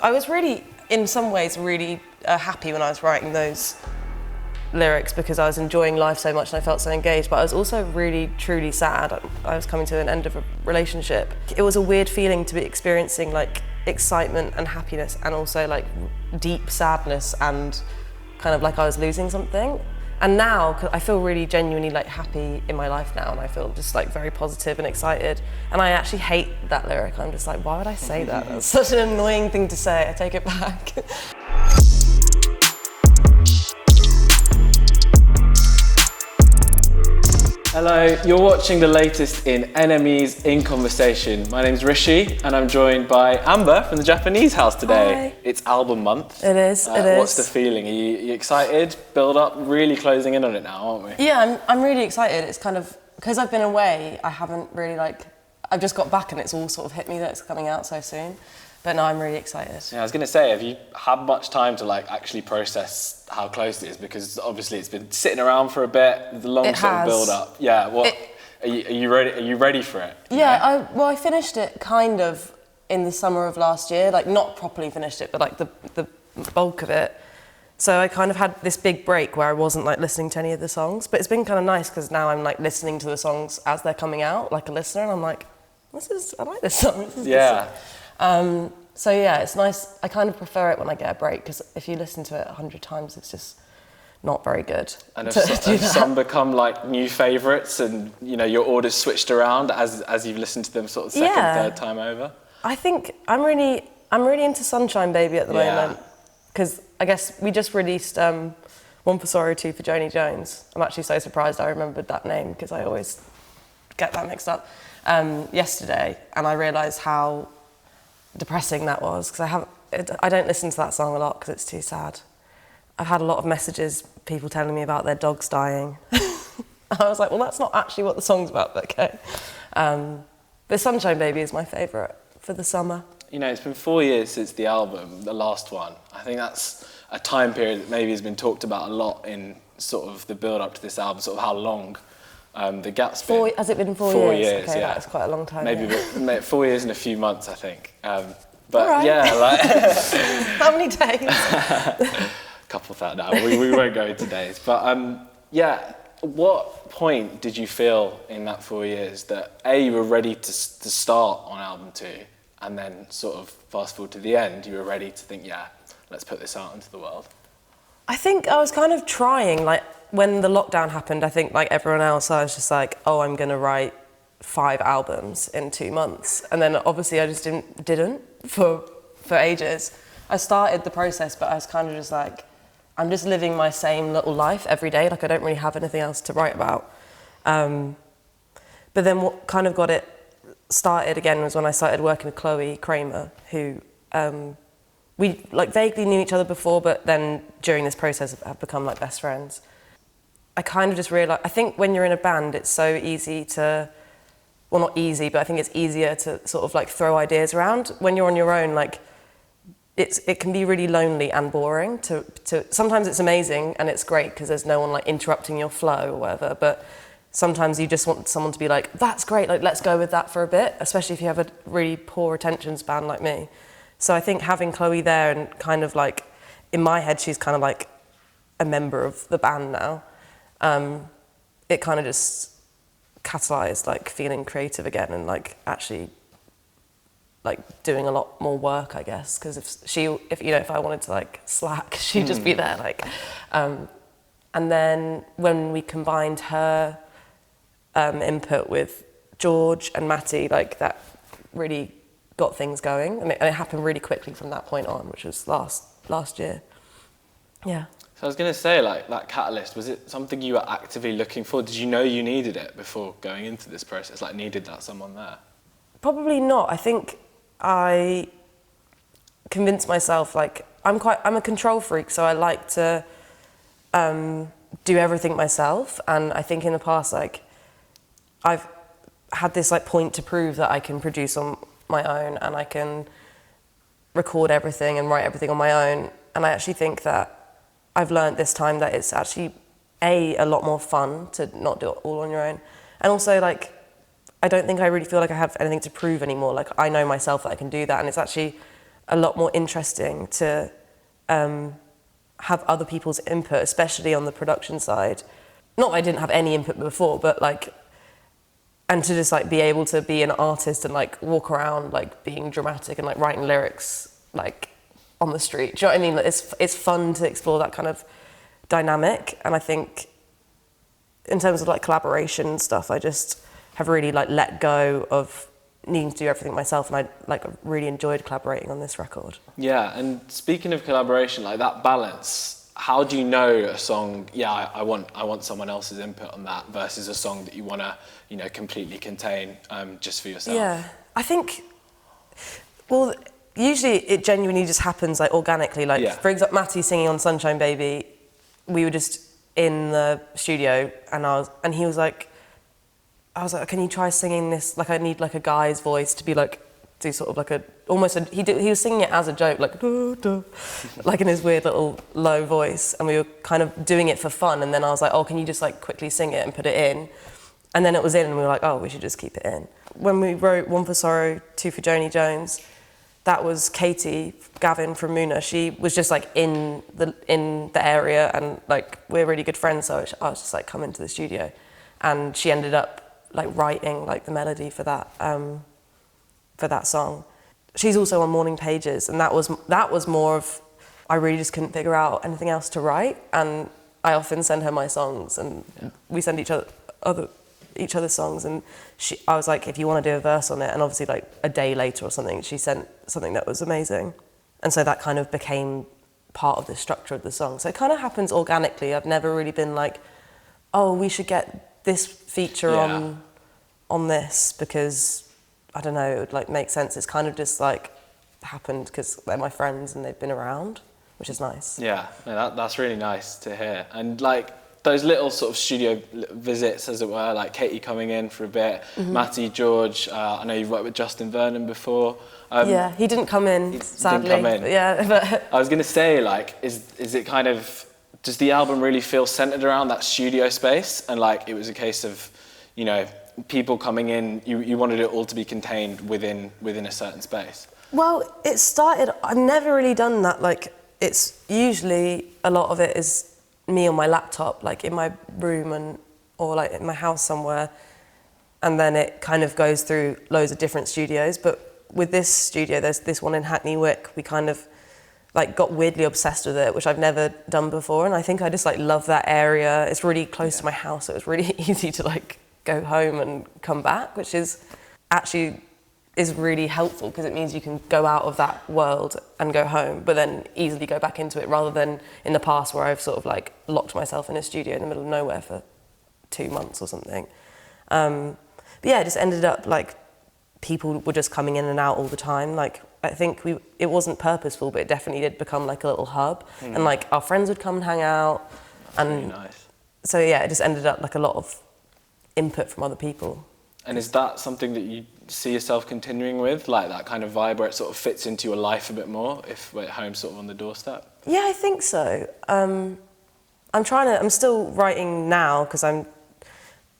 I was really, in some ways, really happy when I was writing those lyrics because I was enjoying life so much and I felt so engaged, but I was also really, truly sad. I was coming to an end of a relationship. It was a weird feeling to be experiencing like excitement and happiness and also like deep sadness and kind of like I was losing something. And now I feel really genuinely like happy in my life now, and I feel just like very positive and excited. And I actually hate that lyric. I'm just like, why would I say that? That's such an annoying thing to say. I take it back. Hello, you're watching the latest in NME's In Conversation. My name's Rishi and I'm joined by Amber from the Japanese house today. Hi. It's album month. It is, it is. What's the feeling? Are you excited? Build up, really closing in on it now, aren't we? Yeah, I'm really excited. It's kind of, because I've been away, I haven't really I've just got back and it's all sort of hit me that it's coming out so soon. But no, I'm really excited. Yeah, I was going to say, have you had much time to actually process how close it is? Because obviously it's been sitting around for a bit, the long sort of build up. Yeah, are you ready? Are you ready for it? Yeah, I finished it kind of in the summer of last year, not properly finished it, but the bulk of it. So I kind of had this big break where I wasn't listening to any of the songs, but it's been kind of nice because now I'm listening to the songs as they're coming out, like a listener, and I'm like, I like this song. This is yeah. So yeah, it's nice. I kind of prefer it when I get a break because if you listen to it 100 times, it's just not very good. And have some become new favourites, and your orders switched around as you've listened to them sort of second, third time over? I think I'm really into Sunshine Baby at the moment because I guess we just released One for Sorrow, Two for Joni Jones. I'm actually so surprised I remembered that name because I always get that mixed up. Yesterday, and I realised how depressing that was because I don't listen to that song a lot because it's too sad. I've had a lot of messages, people telling me about their dogs dying. I was like, well, that's not actually what the song's about, but okay. But Sunshine Baby is my favourite for the summer. It's been 4 years since the album, the last one. I think that's a time period that maybe has been talked about a lot in sort of the build-up to this album, sort of how long the gap's been. Has it been 4 years? 4 years, okay, yeah. That's quite a long time. Maybe 4 years and a few months, I think. But all right. Yeah, how many days? A couple that now. We won't go into days. But what point did you feel in that 4 years that you were ready to start on album 2, and then sort of fast forward to the end, you were ready to think, let's put this out into the world? I think I was kind of trying, when the lockdown happened, I think like everyone else, I was just like, I'm going to write 5 albums in 2 months. And then obviously I just didn't for ages. I started the process, but I was kind of just like, I'm just living my same little life every day. I don't really have anything else to write about. But then what kind of got it started again was when I started working with Chloe Kraemer, who we vaguely knew each other before, but then during this process have become best friends. I kind of just realised, I think when you're in a band, it's so easy to, well, not easy, but I think it's easier to sort of throw ideas around. When you're on your own, it can be really lonely and boring to sometimes it's amazing and it's great because there's no one interrupting your flow or whatever, but sometimes you just want someone to be like, that's great, let's go with that for a bit, especially if you have a really poor attention span like me. So I think having Chloe there and kind of in my head, she's kind of a member of the band now. It kind of just catalysed feeling creative again and actually doing a lot more work, I guess, because if I wanted to slack, she'd just be there and then when we combined her input with George and Matty, that really got things going, and it happened really quickly from that point on, which was last year. Yeah. So I was going to say, that catalyst, was it something you were actively looking for? Did you know you needed it before going into this process? Needed that someone there? Probably not. I think I convinced myself, I'm a control freak, so I like to do everything myself. And I think in the past, I've had this point to prove that I can produce on my own and I can record everything and write everything on my own. And I actually think that I've learned this time that it's actually a lot more fun to not do it all on your own. And also I don't think I really feel I have anything to prove anymore. I know myself that I can do that, and it's actually a lot more interesting to have other people's input, especially on the production side. Not that I didn't have any input before, but like, and to just like be able to be an artist and like walk around like being dramatic and like writing lyrics like on the street. Do you know what I mean? Like, it's fun to explore that kind of dynamic, and I think in terms of like collaboration and stuff, I just have really like let go of needing to do everything myself, and I like really enjoyed collaborating on this record. Yeah, and speaking of collaboration, like that balance, how do you know a song, I want someone else's input on that versus a song that you want to, you know, completely contain just for yourself? Yeah, I think, well, usually it genuinely just happens like organically. Like, for example, Matty singing on Sunshine Baby, we were just in the studio and he was like, I was like, can you try singing this? Like, I need like a guy's voice to be like, do sort of like he was singing it as a joke, like, duh, duh, like in his weird little low voice. And we were kind of doing it for fun. And then I was like, oh, can you just like quickly sing it and put it in? And then it was in and we were like, oh, we should just keep it in. When we wrote One for Sorrow, Two for Joni Jones, that was Katie Gavin from Moona. She was just like in the area, and like we're really good friends, so I was just like, come into the studio. And she ended up like writing like the melody for that song. She's also on Morning Pages, and that was more of, I really just couldn't figure out anything else to write, and I often send her my songs, and we send each other songs, and I was like, if you want to do a verse on it, and obviously like a day later or something, she sent something that was amazing, and so that kind of became part of the structure of the song. So it kind of happens organically. I've never really been like, oh, we should get this feature on this because, I don't know, it would like make sense. It's kind of just like happened because they're my friends and they've been around, which is nice. Yeah, no, that's really nice to hear. And like those little sort of studio visits, as it were, like Katie coming in for a bit, Matty, George, I know you've worked with Justin Vernon before. Yeah, he didn't come in, sadly. Didn't come in. Yeah, but I was going to say, like, is it kind of, does the album really feel centered around that studio space? And like, it was a case of, you know, people coming in, you wanted it all to be contained within a certain space? Well, it started, I've never really done that. Like, it's usually, a lot of it is me on my laptop, like in my room or like in my house somewhere. And then it kind of goes through loads of different studios. But with this studio, there's this one in Hackney Wick, we kind of like got weirdly obsessed with it, which I've never done before. And I think I just like love that area. It's really close to my house, so it was really easy to like go home and come back, which is actually really helpful because it means you can go out of that world and go home, but then easily go back into it, rather than in the past where I've sort of like locked myself in a studio in the middle of nowhere for 2 months or something. But yeah, it just ended up like people were just coming in and out all the time. Like, I think it wasn't purposeful, but it definitely did become like a little hub. And like our friends would come and hang out. That's really nice. So yeah, it just ended up like a lot of input from other people. And is that something that you see yourself continuing with, like that kind of vibe where it sort of fits into your life a bit more if we're at home sort of on the doorstep? Yeah, I think so. I'm still writing now because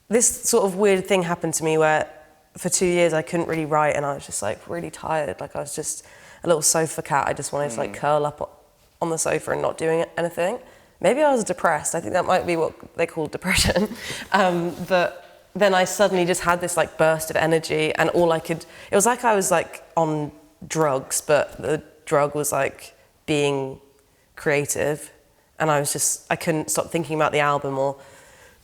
this sort of weird thing happened to me where for 2 years I couldn't really write, and I was just like really tired. Like, I was just a little sofa cat. I just wanted to like curl up on the sofa and not doing anything. Maybe I was depressed. I think that might be what they call depression. But then I suddenly just had this like burst of energy, and it was like I was like on drugs, but the drug was like being creative. And I couldn't stop thinking about the album or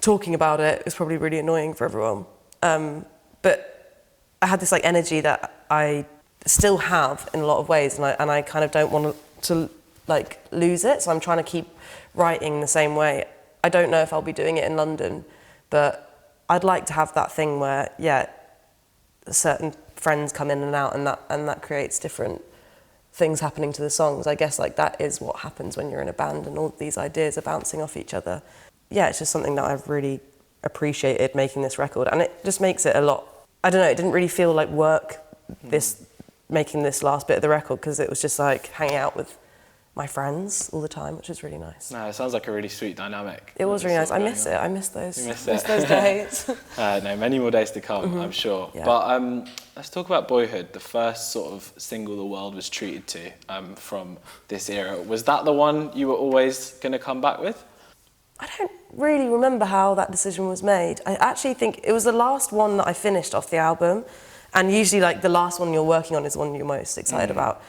talking about it. It was probably really annoying for everyone. But I had this like energy that I still have in a lot of ways, and I kind of don't want to like lose it. So I'm trying to keep writing the same way. I don't know if I'll be doing it in London, but I'd like to have that thing where, certain friends come in and out, and that creates different things happening to the songs. I guess like that is what happens when you're in a band and all these ideas are bouncing off each other. Yeah, it's just something that I've really appreciated making this record, and it just makes it a lot, I don't know, it didn't really feel like work, making this last bit of the record, because it was just like hanging out with my friends all the time, which was really nice. No, it sounds like a really sweet dynamic. It was really nice. I miss it. I miss those. Those days. No, many more days to come, I'm sure. Yeah. But let's talk about Boyhood, the first sort of single the world was treated to from this era. Was that the one you were always going to come back with? I don't really remember how that decision was made. I actually think it was the last one that I finished off the album, and usually like the last one you're working on is the one you're most excited about.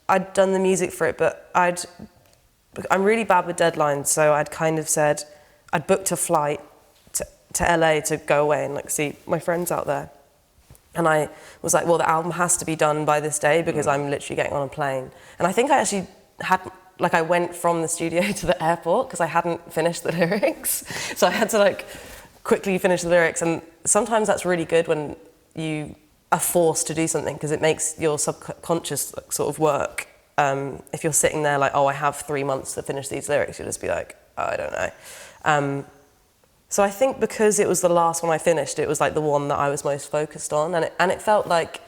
I'd done the music for it, but I'm really bad with deadlines, so I'd kind of said I'd booked a flight to LA to go away and like see my friends out there. And I was like, well, the album has to be done by this day because I'm literally getting on a plane. And I think I actually I went from the studio to the airport because I hadn't finished the lyrics. So I had to like quickly finish the lyrics. And sometimes that's really good when you are forced to do something because it makes your subconscious sort of work. If you're sitting there like, oh, I have 3 months to finish these lyrics, you'll just be like, oh, I don't know. So I think because it was the last one I finished, it was like the one that I was most focused on, and it felt like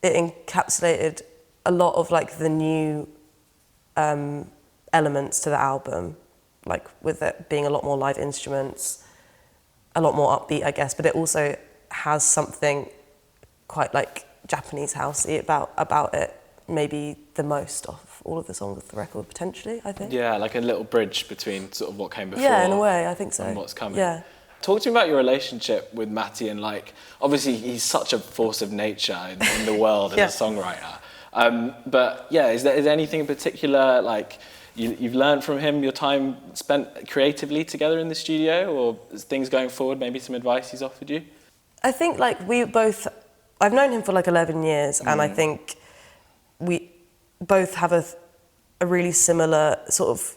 it encapsulated a lot of like the new elements to the album, like with it being a lot more live instruments, a lot more upbeat, I guess, but it also has something quite like Japanese housey about it, maybe the most of all of the songs of the record, potentially, I think. Yeah, like a little bridge between sort of what came before. Yeah, in a way, I think so. And what's coming. Yeah. Talk to me about your relationship with Matty, and like, obviously he's such a force of nature in the world as a songwriter. But yeah, is there anything in particular like you've learned from him, your time spent creatively together in the studio, or things going forward, maybe some advice he's offered you? I think like I've known him for like 11 years, and I think we both have a really similar sort of,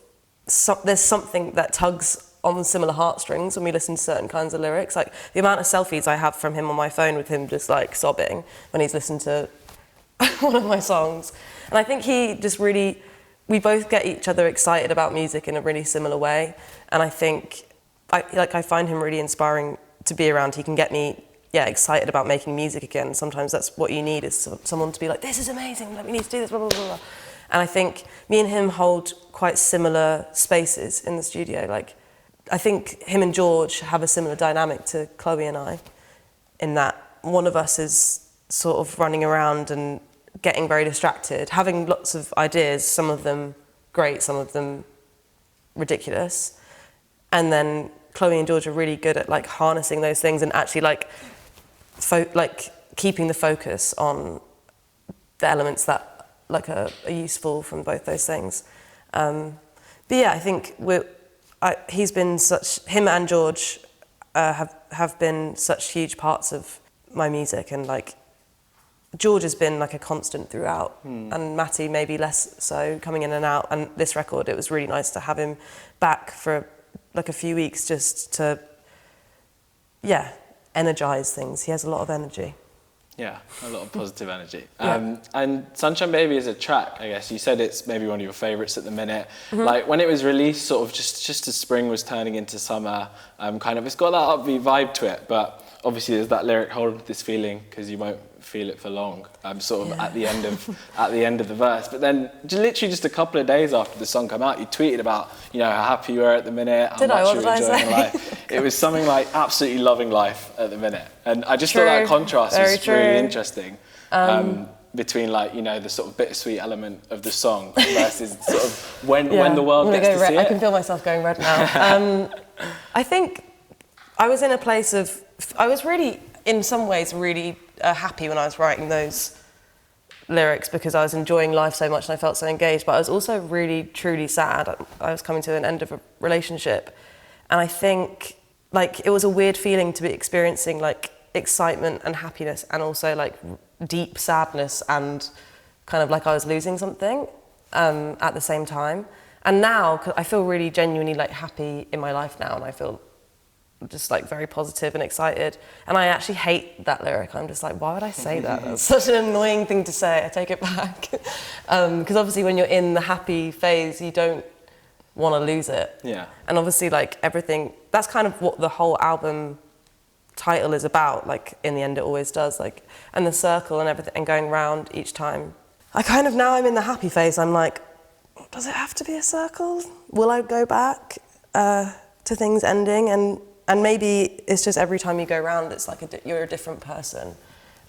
there's something that tugs on similar heartstrings when we listen to certain kinds of lyrics. Like the amount of selfies I have from him on my phone with him just like sobbing when he's listened to one of my songs. And I think we both get each other excited about music in a really similar way. And I think I find him really inspiring to be around. He can get me excited about making music again. Sometimes that's what you need, is someone to be like, this is amazing, like, we need to do this, blah, blah, blah, blah. And I think me and him hold quite similar spaces in the studio. Like, I think him and George have a similar dynamic to Chloe and I, in that one of us is sort of running around and getting very distracted, having lots of ideas, some of them great, some of them ridiculous. And then Chloe and George are really good at like harnessing those things and actually like keeping the focus on the elements that like are useful from both those things. But yeah, I think him and George have been such huge parts of my music, and like George has been like a constant throughout, and Matty maybe less so, coming in and out. And this record, it was really nice to have him back for like a few weeks just to energize things. He has a lot of energy. Yeah, a lot of positive energy. Yeah. And Sunshine Baby is a track, I guess. You said it's maybe one of your favourites at the minute. Like when it was released, sort of just as spring was turning into summer, kind of, it's got that upbeat vibe to it, but obviously there's that lyric, hold this feeling because you won't feel it for long, sort of at the end of the verse. But then literally just a couple of days after the song came out, you tweeted about, you know, how happy you were at the minute, how much you were enjoying life. It was something like absolutely loving life at the minute. And I just thought that contrast was really interesting. Between like, you know, the sort of bittersweet element of the song versus sort of when the world gets to see it. I can feel myself going red now. I think I was in a place of, I was really, in some ways, really happy when I was writing those lyrics because I was enjoying life so much and I felt so engaged, but I was also really, truly sad. I was coming to an end of a relationship, and I think like it was a weird feeling to be experiencing like excitement and happiness and also like deep sadness and kind of like I was losing something at the same time. And now I feel really genuinely like happy in my life now, and I feel just like very positive and excited. And I actually hate that lyric. I'm just like, why would I say that? That's such an annoying thing to say. I take it back. Because obviously when you're in the happy phase, you don't want to lose it. Yeah. And obviously like everything, that's kind of what the whole album title is about. Like in the end it always does. Like, and the circle and everything, and going round each time I kind of, now I'm in the happy phase, I'm like, does it have to be a circle? Will I go back to things ending? And maybe it's just every time you go around, it's like you're a different person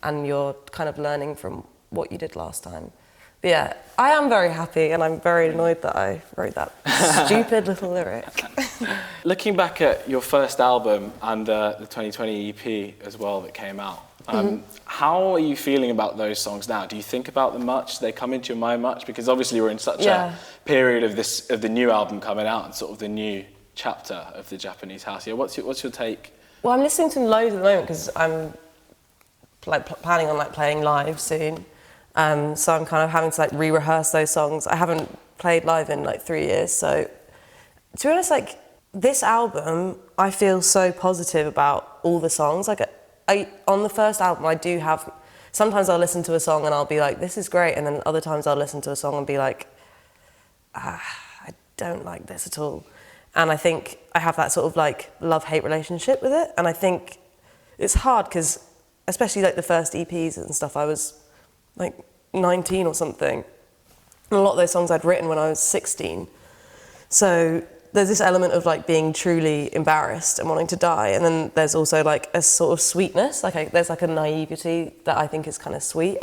and you're kind of learning from what you did last time. But yeah, I am very happy and I'm very annoyed that I wrote that stupid little lyric. Looking back at your first album and the 2020 EP as well that came out, how are you feeling about those songs now? Do you think about them much? Do they come into your mind much? Because obviously we're in such a period of the new album coming out and sort of the new chapter of the Japanese house. Yeah, what's your take? Well, I'm listening to them loads at the moment because I'm planning on playing live soon. So I'm kind of having to re-rehearse those songs. I haven't played live in 3 years, so to be honest, this album, I feel so positive about all the songs. On the first album, I do have, sometimes I'll listen to a song and I'll be like, this is great, and then other times I'll listen to a song and be like, I don't like this at all. And I think I have that sort of love-hate relationship with it, and I think it's hard because, especially the first EPs and stuff, I was 19 or something. And a lot of those songs I'd written when I was 16. So there's this element of being truly embarrassed and wanting to die. And then there's also a sort of sweetness. There's a naivety that I think is kind of sweet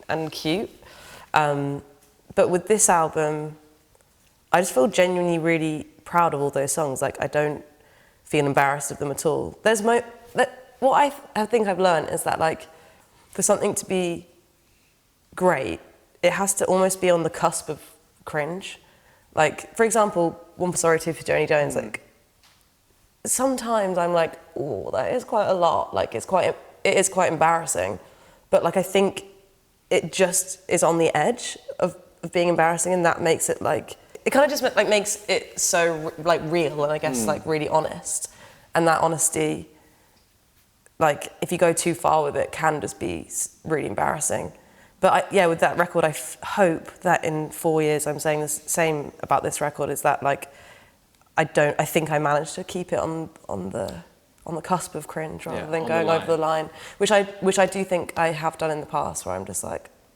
and cute. But with this album, I just feel genuinely really proud of all those songs. I don't feel embarrassed of them at all. What I think I've learned is that for something to be great, it has to almost be on the cusp of cringe. For example, One for Sorry, Two for Joni Jones, sometimes I'm oh, that is quite a lot. It is quite embarrassing. But I think it just is on the edge of being embarrassing, and that makes it it kind of just makes it so real and I guess really honest. And that honesty, if you go too far with it, can just be really embarrassing. But with that record, I hope that in 4 years I'm saying the same about this record, is that I think I managed to keep it on the cusp of cringe rather than going over the line, which I do think I have done in the past, where I'm just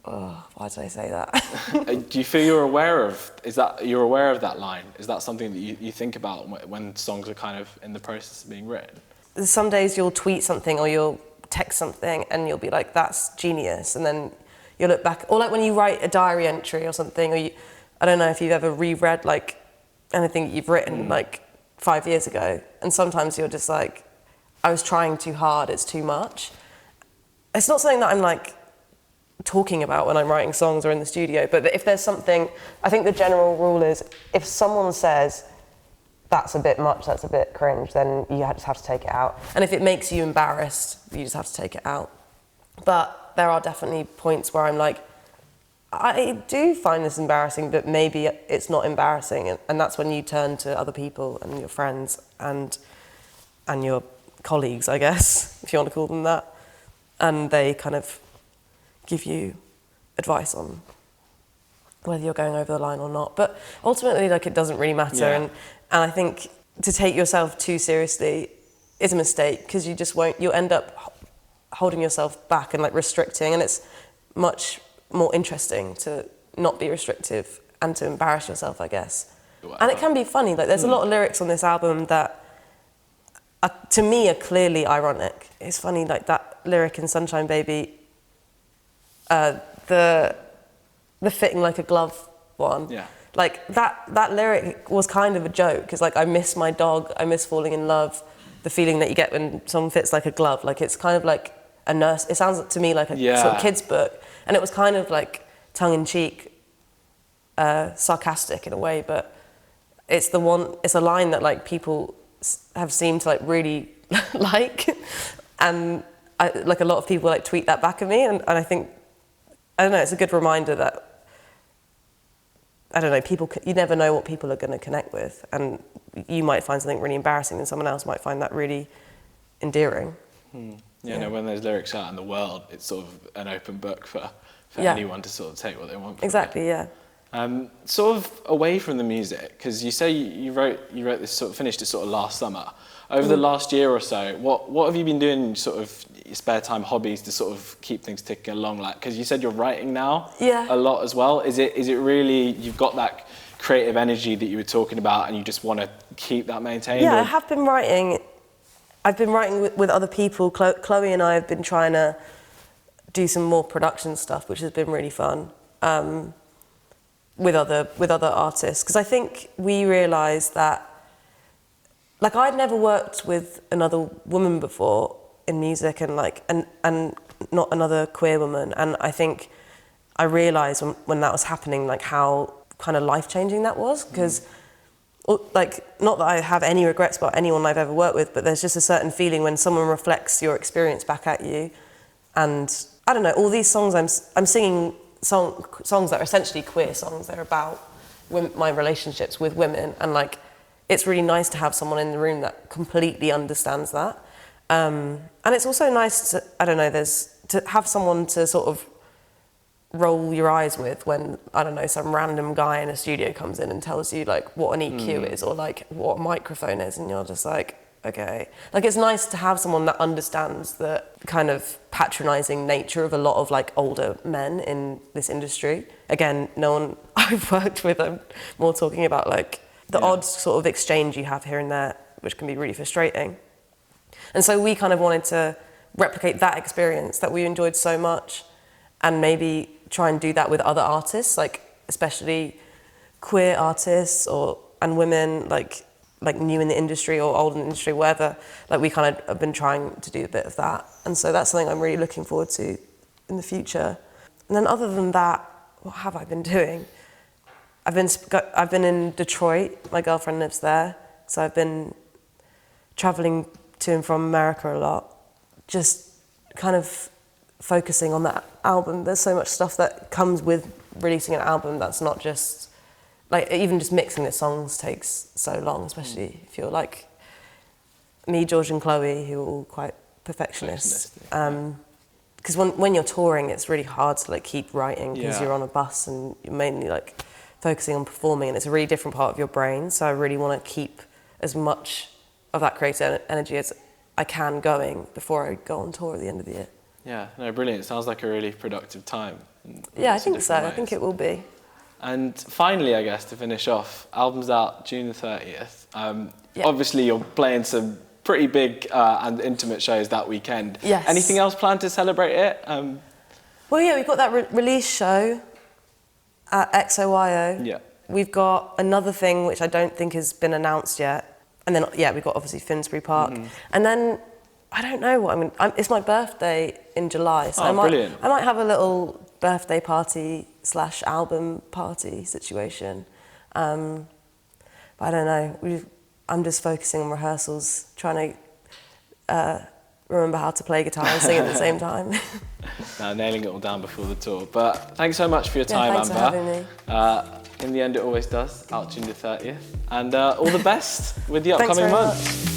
oh, why did I say that? Do you feel you're aware of that line? Is that something that you think about when songs are kind of in the process of being written? Some days you'll tweet something or you'll text something and you'll be like, that's genius, and then you look back, or when you write a diary entry or something, or I don't know if you've ever reread anything that you've written 5 years ago, and sometimes you're just I was trying too hard, it's too much. It's not something that I'm talking about when I'm writing songs or in the studio, but if there's something, I think the general rule is, if someone says, that's a bit much, that's a bit cringe, then you just have to take it out. And if it makes you embarrassed, you just have to take it out. But there are definitely points where I'm I do find this embarrassing, but maybe it's not embarrassing. And that's when you turn to other people and your friends and your colleagues, I guess, if you want to call them that. And they kind of give you advice on whether you're going over the line or not. But ultimately, it doesn't really matter. Yeah. And I think to take yourself too seriously is a mistake, because you'll end up holding yourself back and restricting, and it's much more interesting to not be restrictive and to embarrass yourself, I guess. Wow. And it can be funny. There's a lot of lyrics on this album that to me are clearly ironic. It's funny, that lyric in Sunshine Baby, the fitting like a glove one. Yeah. That lyric was kind of a joke, because I miss my dog, I miss falling in love, the feeling that you get when someone fits like a glove. It's kind of a nurse. It sounds to me like a sort of kid's book, and it was kind of tongue-in-cheek, sarcastic in a way. But it's a line that people have seemed to really and a lot of people tweet that back at me, and I think, I don't know, it's a good reminder that, I don't know, you never know what people are going to connect with, and you might find something really embarrassing and someone else might find that really endearing. Yeah, no, when there's lyrics out in the world, it's sort of an open book for anyone to sort of take what they want from Exactly, it. yeah. Sort of away from the music, because you say you wrote this finished it sort of last summer. Over the last year or so, what have you been doing sort of your spare time hobbies to sort of keep things ticking along? Like, because you said you're writing now Yeah. a lot as well. Is it really, you've got that creative energy that you were talking about and you just want to keep that maintained? Yeah, or? I have been writing. I've been writing with other people. Chloe and I have been trying to do some more production stuff, which has been really fun, with other artists. Because I think we realised that, like, I'd never worked with another woman before in music, and not another queer woman. And I think I realised when that was happening, like, how kind of life-changing that was. Because like, not that I have any regrets about anyone I've ever worked with, but there's just a certain feeling when someone reflects your experience back at you. And I don't know, all these songs I'm singing songs that are essentially queer songs. They're about my relationships with women, and like, it's really nice to have someone in the room that completely understands that. And it's also nice to, I don't know, to have someone to sort of roll your eyes with when, I don't know, some random guy in a studio comes in and tells you like what an EQ is, or like what a microphone is, and you're just like, okay. Like, it's nice to have someone that understands the kind of patronising nature of a lot of like older men in this industry. Again, no one I've worked with, I'm more talking about like the odd sort of exchange you have here and there, which can be really frustrating. And so we kind of wanted to replicate that experience that we enjoyed so much, and maybe try and do that with other artists, like especially queer artists and women, like new in the industry or old in the industry, wherever. Like, we kind of have been trying to do a bit of that, and so that's something I'm really looking forward to in the future. And then other than that, what have I been doing? I've been in Detroit. My girlfriend lives there, so I've been traveling to and from America a lot, just kind of focusing on that album. There's so much stuff that comes with releasing an album that's not just, like, even just mixing the songs takes so long, especially if you're like me, George and Chloe, who are all quite perfectionists. Because when you're touring, it's really hard to like keep writing, because you're on a bus and you're mainly like focusing on performing, and it's a really different part of your brain. So I really want to keep as much of that creative energy as I can going before I go on tour at the end of the year. Yeah, no, brilliant. It sounds like a really productive time. Yeah, I think so. Ways. I think it will be. And finally, I guess, to finish off, album's out June the 30th. Obviously, you're playing some pretty big and intimate shows that weekend. Yes. Anything else planned to celebrate it? Well, yeah, we've got that release show at XOYO. Yeah. We've got another thing which I don't think has been announced yet. And then, yeah, we've got obviously Finsbury Park. Mm-hmm. And then, I don't know what it's my birthday in July, so I might have a little birthday party / album party situation. But I don't know. I'm just focusing on rehearsals, trying to remember how to play guitar and sing at the same time. No, nailing it all down before the tour. But thanks so much for your time, Amber. Thanks for having me. In the end, it always does. Out June the 30th. And all the best with the upcoming months.